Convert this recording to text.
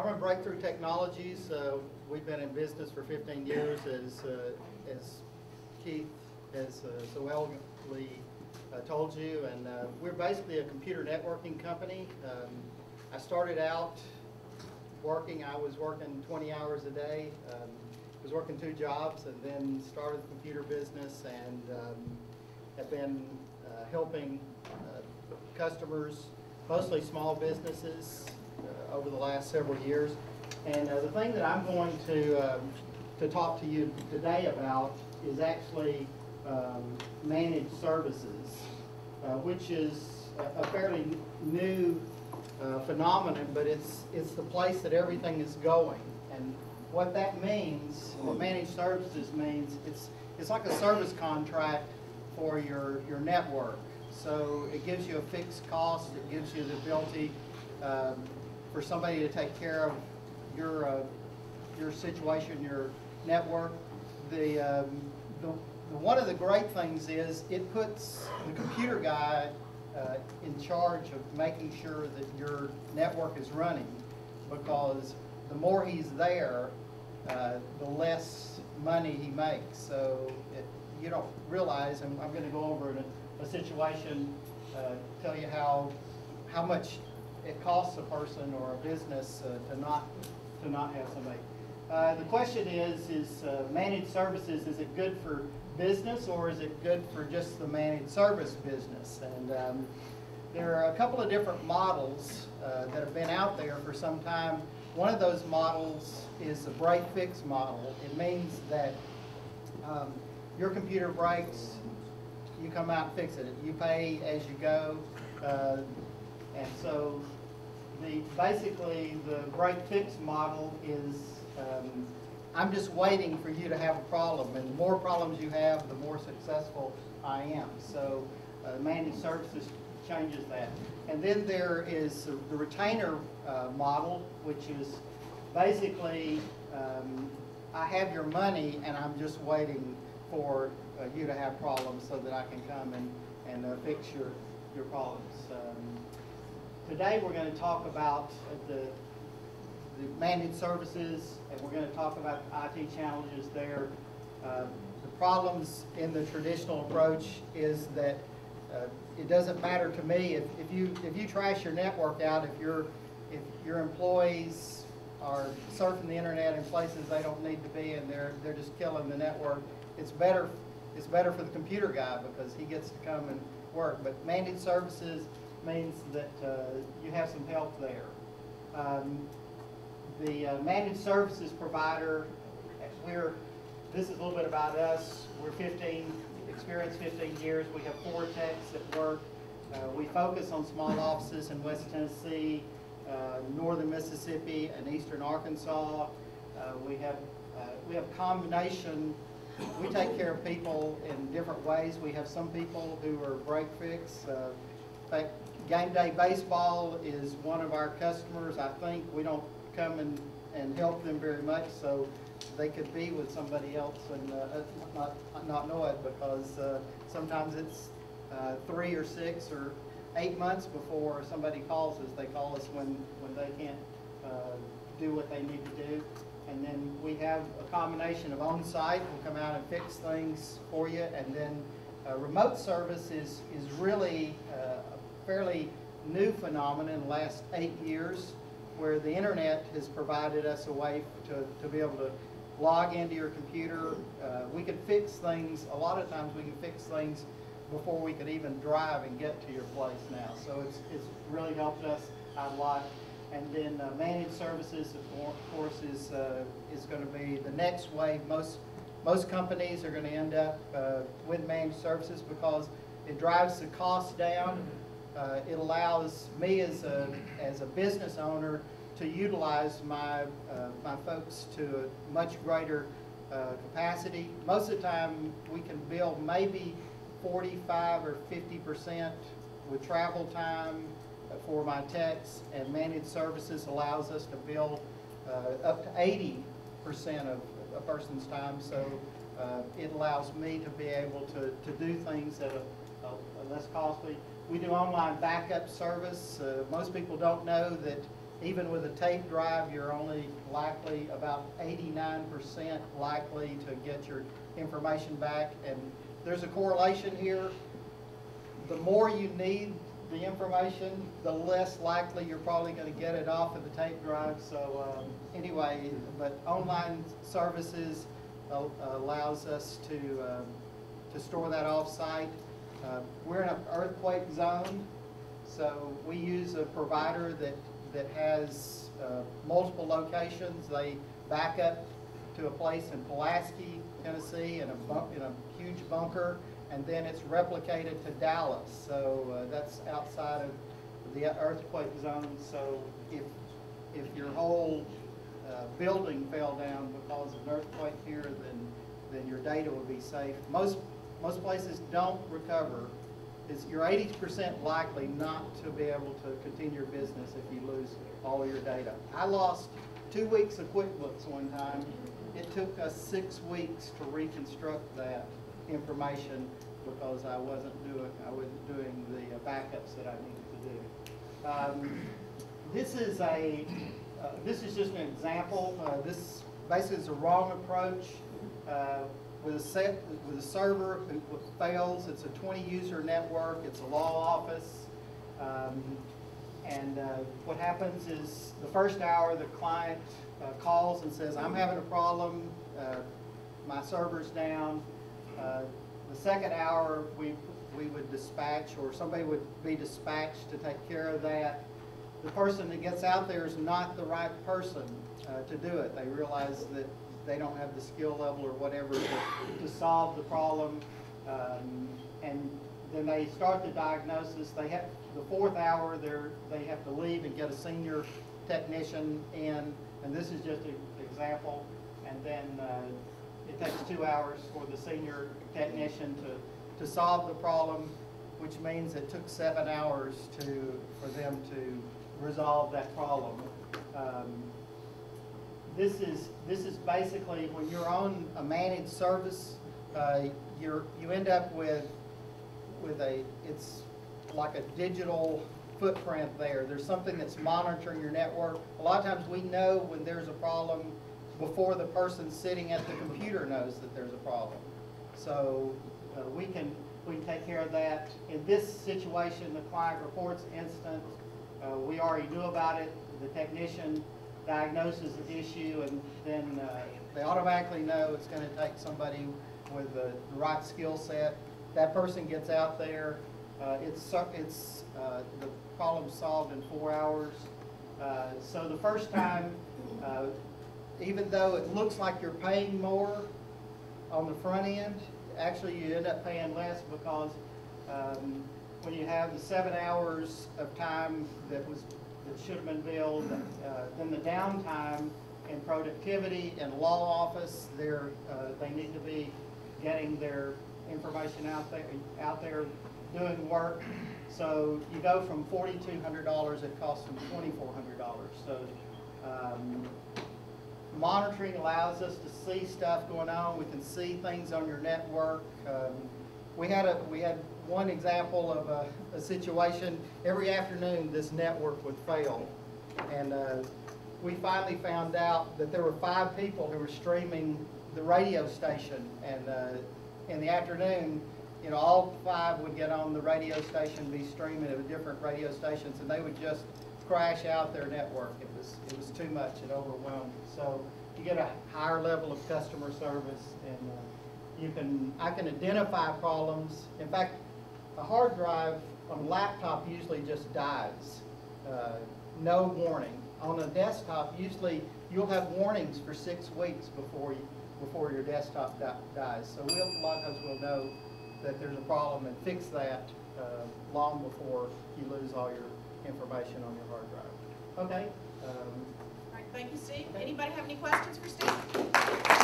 I run Breakthrough Technologies. We've been in business for 15 years, as Keith has so elegantly told you, and we're basically a computer networking company. I started out I was working 20 hours a day. Was working 2 jobs, and then started the computer business, and have been helping customers, mostly small businesses, over the last several years. And the thing that I'm going to talk to you today about is actually managed services, which is a fairly new phenomenon, but it's the place that everything is going. And what that means, what managed services means, it's like a service contract for your network. So it gives you a fixed cost. It gives you the ability for somebody to take care of your situation, your network. One of the great things is it puts the computer guy in charge of making sure that your network is running, because the more he's there, the less money he makes. So you don't realize, and I'm going to go over a situation, tell you how much it costs a person or a business to not have somebody. The question is managed services, is it good for business, or is it good for just the managed service business? And there are a couple of different models that have been out there for some time. One of those models is the break-fix model. It means that your computer breaks, you come out and fix it. You pay as you go. And so basically the break-fix model is I'm just waiting for you to have a problem, and the more problems you have, the more successful I am. So managed services changes that. And then there is the retainer model, which is basically I have your money and I'm just waiting for you to have problems so that I can come and fix your problems. Today we're going to talk about the managed services, and we're going to talk about IT challenges there. The problems in the traditional approach is that it doesn't matter to me if you trash your network out, if your employees are surfing the internet in places they don't need to be, and they're just killing the network. It's better for the computer guy because he gets to come and work. But managed services means that you have some help there. The managed services provider, this is a little bit about us. We're experienced 15 years. We have 4 techs that work. We focus on small offices in West Tennessee, northern Mississippi, and eastern Arkansas. We have a combination. We take care of people in different ways. We have some people who are break-fix. In fact, Game Day Baseball is one of our customers. I think we don't come and help them very much, so they could be with somebody else and not know it, because sometimes it's 3 or 6 or 8 months before somebody calls us. They call us when they can't do what they need to do. And then we have a combination of on-site. We'll come out and fix things for you. And then remote service is really a fairly new phenomenon in the last 8 years, where the internet has provided us a way to be able to log into your computer. We can fix things, a lot of times we can fix things before we could even drive and get to your place now. So it's really helped us out a lot. And then managed services, of course, is going to be the next wave. Most companies are going to end up with managed services because it drives the cost down. It allows me as a business owner to utilize my folks to a much greater capacity. Most of the time, we can bill maybe 45 or 50% with travel time for my techs, and managed services allows us to bill up to 80% of a person's time. So it allows me to be able to do things that are less costly. We do online backup service. Most people don't know that even with a tape drive, you're only likely about 89% likely to get your information back. And there's a correlation here. The more you need the information, the less likely you're probably going to get it off of the tape drive. So anyway, but online services allows us to store that off-site. We're in an earthquake zone, so we use a provider that has multiple locations. They back up to a place in Pulaski, Tennessee, in a huge bunker, and then it's replicated to Dallas. So that's outside of the earthquake zone. So if your whole building fell down because of an earthquake here, then your data will be safe. Most places don't recover. You're 80% likely not to be able to continue your business if you lose all your data. I lost 2 weeks of QuickBooks one time. It took us 6 weeks to reconstruct that information because I wasn't doing the backups that I needed to do. This is just an example. This basically is a wrong approach. With a server, it fails. It's a 20-user network. It's a law office. What happens is the first hour, the client calls and says, I'm having a problem. My server's down. The second hour, we would dispatch, or somebody would be dispatched to take care of that. The person that gets out there is not the right person to do it. They realize that they don't have the skill level or whatever to solve the problem, and then they start the diagnosis. The fourth hour, they have to leave and get a senior technician in, and this is just an example. And then it takes 2 hours for the senior technician to solve the problem, which means it took 7 hours for them to resolve that problem. This is basically when you're on a managed service, you end up with it's like a digital footprint there. There's something that's monitoring your network. A lot of times we know when there's a problem before the person sitting at the computer knows that there's a problem. So we can take care of that. In this situation, the client reports instant. We already knew about it. The technician diagnoses the issue, and then they automatically know it's going to take somebody with the right skill set. That person gets out there. The problem's solved in 4 hours. So the first time, even though it looks like you're paying more on the front end, actually you end up paying less because when you have the 7 hours of time that should have been billed, then the downtime in productivity and law office, they need to be getting their information out there doing work. So you go from $4,200, it costs them $2,400. So monitoring allows us to see stuff going on. We can see things on your network. We had one example of a situation. Every afternoon this network would fail, and we finally found out that there were 5 people who were streaming the radio station, and in the afternoon, all 5 would get on the radio station, be streaming at different radio stations, and they would just crash out their network. It was too much. It overwhelmed. So you get a higher level of customer service, and I can identify problems. In fact, a hard drive on a laptop usually just dies, no warning. On a desktop, usually you'll have warnings for 6 weeks before your desktop dies. So a lot of times we'll know that there's a problem and fix that long before you lose all your information on your hard drive. Okay. All right, thank you, Steve. Anybody have any questions for Steve?